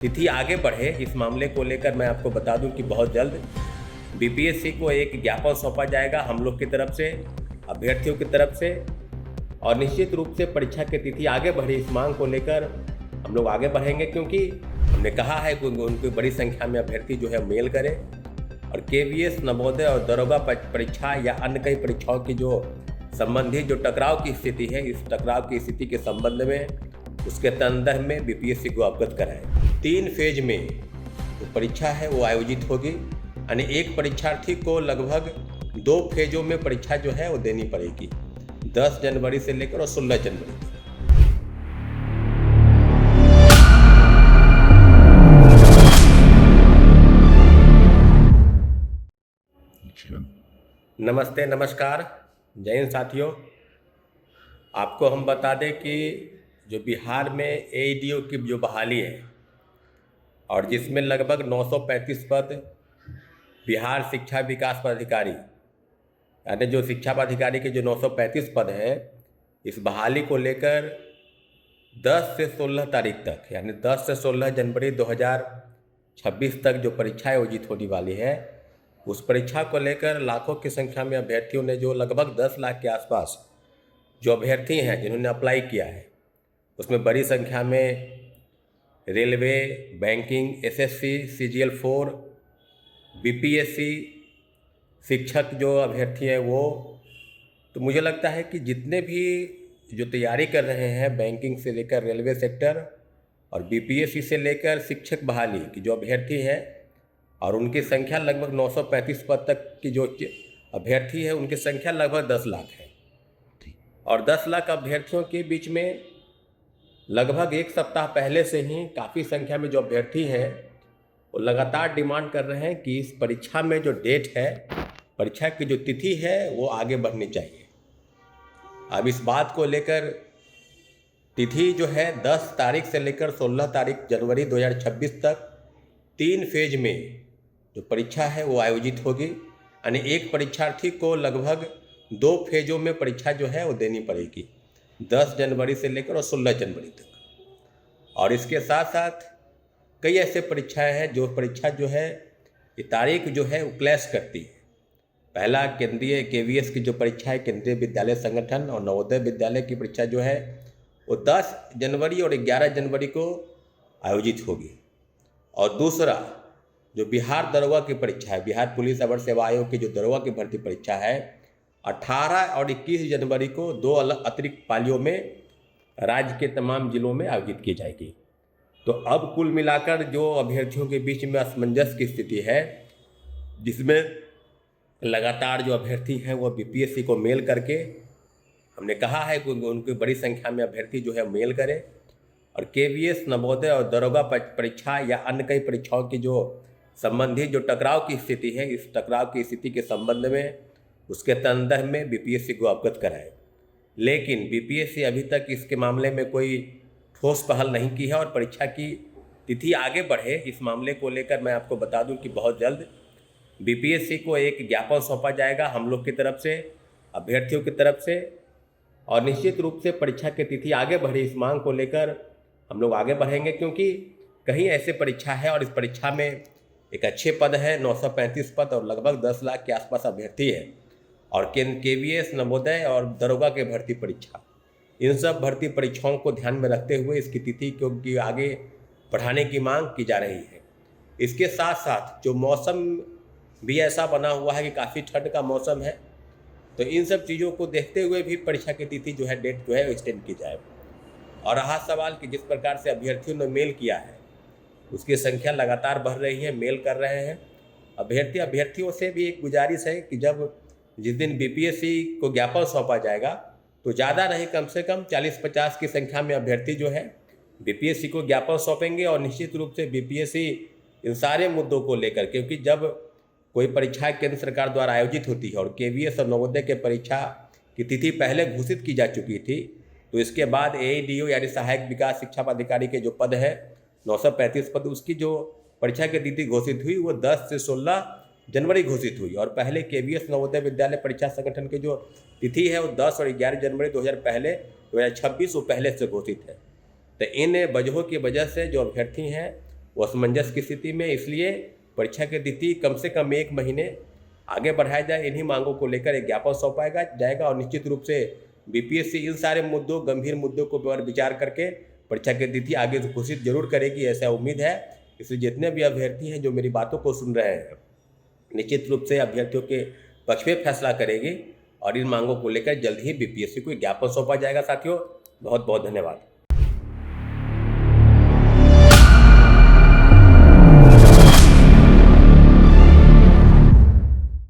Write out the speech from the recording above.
तिथि आगे बढ़े इस मामले को लेकर मैं आपको बता दूं कि बहुत जल्द बीपीएससी को एक ज्ञापन सौंपा जाएगा हम लोग की तरफ से, अभ्यर्थियों की तरफ से। और निश्चित रूप से परीक्षा की तिथि आगे बढ़े इस मांग को लेकर हम लोग आगे बढ़ेंगे, क्योंकि हमने कहा है कि उनको बड़ी संख्या में अभ्यर्थी जो है मेल करें और केवीएस, नवोदय और दरोगा परीक्षा या अन्य कई परीक्षाओं की जो संबंधित जो टकराव की स्थिति है, इस टकराव की स्थिति के संबंध में उसके संदर्भ में बीपीएससी को अवगत कराएं। 3 फेज में जो परीक्षा है वो आयोजित होगी, यानी एक परीक्षार्थी को लगभग 2 फेजों में परीक्षा जो है वो देनी पड़ेगी, 10 जनवरी से लेकर और 16 जनवरी तक। नमस्ते, नमस्कार, जय हिंद साथियों। आपको हम बता दें कि जो बिहार में एईडीओ की जो बहाली है और जिसमें लगभग 935 पद बिहार शिक्षा विकास पदाधिकारी, यानी जो शिक्षा पदाधिकारी के जो 935 पद हैं, इस बहाली को लेकर 10 से 16 तारीख तक, यानी 10 से 16 जनवरी 2026 तक जो परीक्षा आयोजित होने वाली है, उस परीक्षा को लेकर लाखों की संख्या में अभ्यर्थियों ने, जो लगभग 10 लाख के आसपास जो अभ्यर्थी हैं जिन्होंने अप्लाई किया है, उसमें बड़ी संख्या में railway, banking, SSC, CGL 4, BPSC शिक्षक जो अभ्यर्थी हैं वो, तो मुझे लगता है कि जितने भी जो तैयारी कर रहे हैं बैंकिंग से लेकर रेलवे सेक्टर और बीपीएससी से लेकर शिक्षक बहाली की जो अभ्यर्थी हैं, और उनकी संख्या लगभग 935 पद तक की जो अभ्यर्थी है, उनकी संख्या लगभग 10 लाख है। और 10 लाख अभ्यर्थियों के बीच में लगभग 1 सप्ताह पहले से ही काफ़ी संख्या में जो अभ्यर्थी हैं वो लगातार डिमांड कर रहे हैं कि इस परीक्षा में जो डेट है, परीक्षा की जो तिथि है, वो आगे बढ़नी चाहिए। अब इस बात को लेकर तिथि जो है 10 तारीख से लेकर 16 तारीख जनवरी 2026 तक 3 फेज में जो परीक्षा है वो आयोजित होगी, यानी एक परीक्षार्थी को लगभग 2 फेजों में परीक्षा जो है वो देनी पड़ेगी, 10 जनवरी से लेकर और 16 जनवरी तक। और इसके साथ साथ कई ऐसे परीक्षाएं हैं जो परीक्षा जो है ये तारीख जो है वो क्लैश करती है। पहला केंद्रीय केवीएस की जो परीक्षा है, केंद्रीय विद्यालय संगठन और नवोदय विद्यालय की परीक्षा जो है वो 10 जनवरी और 11 जनवरी को आयोजित होगी। और दूसरा जो बिहार दरोगा की परीक्षा है, बिहार पुलिस अवर सेवा आयोग की जो दरोगा की भर्ती परीक्षा है, 18 और 21 जनवरी को 2 अलग अतिरिक्त पालियों में राज्य के तमाम जिलों में आयोजित की जाएगी। तो अब कुल मिलाकर जो अभ्यर्थियों के बीच में असमंजस की स्थिति है, जिसमें लगातार जो अभ्यर्थी हैं वो बीपीएससी को मेल करके, हमने कहा है कि उनकी बड़ी संख्या में अभ्यर्थी जो है मेल करें और केवीएस, नवोदय और दरोगा परीक्षा या अन्य कई परीक्षाओं की जो संबंधित जो टकराव की स्थिति है, इस टकराव की स्थिति के संबंध में उसके संदर्भ में बीपीएससी को अवगत कराए। लेकिन बीपीएससी अभी तक इसके मामले में कोई ठोस पहल नहीं की है और परीक्षा की तिथि आगे बढ़े इस मामले को लेकर मैं आपको बता दूं कि बहुत जल्द बीपीएससी को एक ज्ञापन सौंपा जाएगा हम लोग की तरफ से, अभ्यर्थियों की तरफ से। और निश्चित रूप से परीक्षा की तिथि आगे बढ़े इस मांग को लेकर हम लोग आगे बढ़ेंगे, क्योंकि कहीं ऐसे परीक्षा है और इस परीक्षा में एक अच्छे पद है, 935 पद और लगभग 10 लाख के आसपास अभ्यर्थी है। और केवीएस, नवोदय और दरोगा के भर्ती परीक्षा, इन सब भर्ती परीक्षाओं को ध्यान में रखते हुए इसकी तिथि को आगे बढ़ाने की मांग की जा रही है। इसके साथ साथ जो मौसम भी ऐसा बना हुआ है कि काफ़ी ठंड का मौसम है, तो इन सब चीज़ों को देखते हुए भी परीक्षा की तिथि जो है, डेट जो है एक्सटेंड की जाए। और रहा सवाल कि जिस प्रकार से अभ्यर्थियों ने मेल किया है, उसकी संख्या लगातार बढ़ रही है, मेल कर रहे हैं अभ्यर्थियों से भी एक गुजारिश है कि जिस दिन बीपीएससी को ज्ञापन सौंपा जाएगा तो ज़्यादा नहीं, कम से कम 40-50 की संख्या में अभ्यर्थी जो है बीपीएससी को ज्ञापन सौंपेंगे। और निश्चित रूप से बीपीएससी इन सारे मुद्दों को लेकर, क्योंकि जब कोई परीक्षा केंद्र सरकार द्वारा आयोजित होती है और केवीएस और नवोदय के परीक्षा की तिथि पहले घोषित की जा चुकी थी, तो इसके बाद एईडीओ यानी सहायक विकास शिक्षा पदाधिकारी के जो पद है 935 पद, उसकी जो परीक्षा की तिथि घोषित हुई वो 10 से 16 जनवरी घोषित हुई। और पहले केवीएस नवोदय विद्यालय परीक्षा संगठन की जो तिथि है वो 10 और 11 जनवरी 2026 वो पहले से घोषित है। तो इन वजहों की वजह से जो अभ्यर्थी हैं वो असमंजस की स्थिति में, इसलिए परीक्षा की तिथि कम से कम 1 महीने आगे बढ़ाया जाए। इन्हीं मांगों को लेकर एक ज्ञापन सौंपा जाएगा और निश्चित रूप से बीपीएससी इन सारे मुद्दों, गंभीर मुद्दों को पर विचार करके परीक्षा की तिथि आगे घोषित जरूर करेगी, ऐसा उम्मीद है। इसलिए जितने भी अभ्यर्थी हैं जो मेरी बातों को सुन रहे हैं, निश्चित रूप से अभ्यर्थियों के पक्ष में फैसला करेगी और इन मांगों को लेकर जल्द ही बीपीएससी को ज्ञापन सौंपा जाएगा। साथियों, बहुत बहुत धन्यवाद।